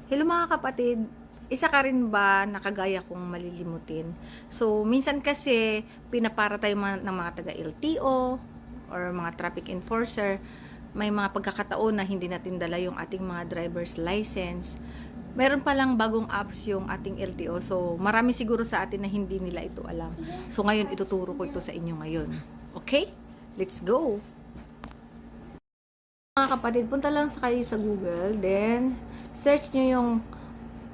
Hello mga kapatid, isa ka rin ba nakagaya kong malilimutin? So, minsan kasi pinapara tayo ng mga taga-LTO or mga traffic enforcer. May mga pagkakataon na hindi natin dala yung ating mga driver's license. Meron palang bagong apps yung ating LTO. So, marami siguro sa atin na hindi nila ito alam. So, ngayon ituturo ko ito sa inyo ngayon. Okay? Let's go! Mga kapatid, punta lang kayo sa Google, then search nyo yung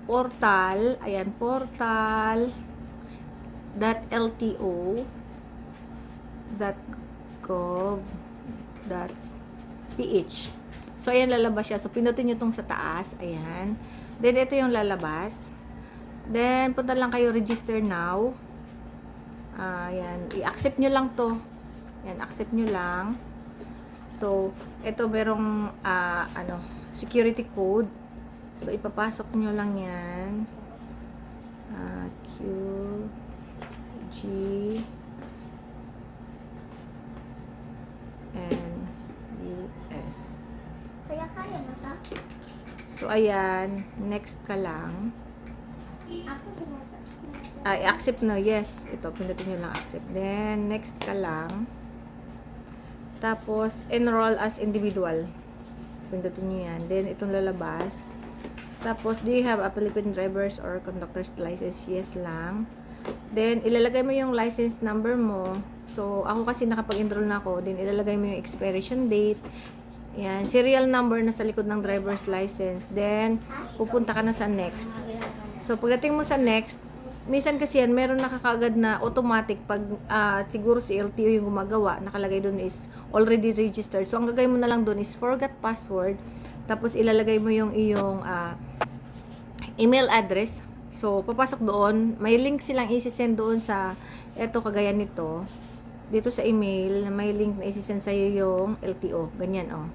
portal, ayan, portal.lto.gov.ph. So, ayan, lalabas siya. So, pinutin nyo tong sa taas, ayan. Then, ito yung lalabas. Then, punta lang kayo, register now. Ayan, i-accept nyo lang to. Ayan, accept nyo lang. So, ito merong security code. So, ipapasok nyo lang yan. Q, G, N, U, S. Kaya kaya mo ta? So, ayan. Next ka lang. Ako binasa. I-accept na. Yes. Ito, pindutin nyo lang accept. Then, next ka lang. Tapos, enroll as individual. Pindutin nyo yan. Then, itong lalabas. Tapos, do you have a Philippine driver's or conductor's license? Yes lang. Then, ilalagay mo yung license number mo. So, ako kasi nakapag-enroll na ako. Then, ilalagay mo yung expiration date. Yan. Serial number na sa likod ng driver's license. Then, pupunta ka na sa next. So, pagdating mo sa next, minsan kasi yan, meron nakakagad na automatic pag siguro si LTO yung gumagawa, nakalagay doon is already registered. So, ang gagawin mo na lang doon is forgot password. Tapos, ilalagay mo yung iyong email address. So, papasok doon. May link silang isi-send doon sa, eto kagaya nito. Dito sa email, may link na isi-send sa'yo yung LTO. Ganyan, oh.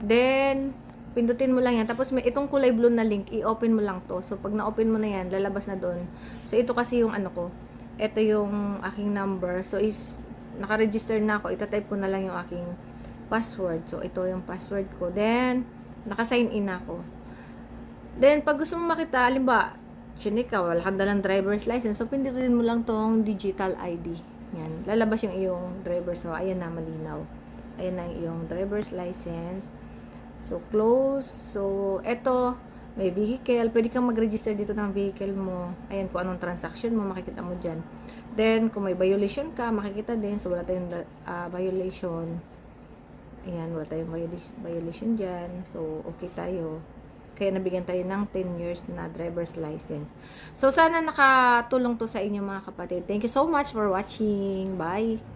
Then, pindutin mo lang yan. Tapos may itong kulay blue na link, i-open mo lang to. So, pag na-open mo na yan, lalabas na doon. So, ito kasi yung ano ko. Ito yung aking number. So, naka-register na ako. Itatype ko na lang yung aking password. So, ito yung password ko. Then, naka-sign in ako. Then, pag gusto mo makita, halimbawa, chinik ka, wala kang dalang driver's license. So, pindutin mo lang tong digital ID. Yan. Lalabas yung iyong driver's. So, ayan na, malinaw. Ayan na yung iyong driver's license. So, close. So, eto, may vehicle. Pwede kang mag-register dito ng vehicle mo. Ayan, kung anong transaction mo, makikita mo dyan. Then, kung may violation ka, makikita din. So, wala tayong violation. Ayan, wala tayong violation dyan. So, okay tayo. Kaya nabigyan tayo ng 10 years na driver's license. So, sana nakatulong to sa inyo mga kapatid. Thank you so much for watching. Bye!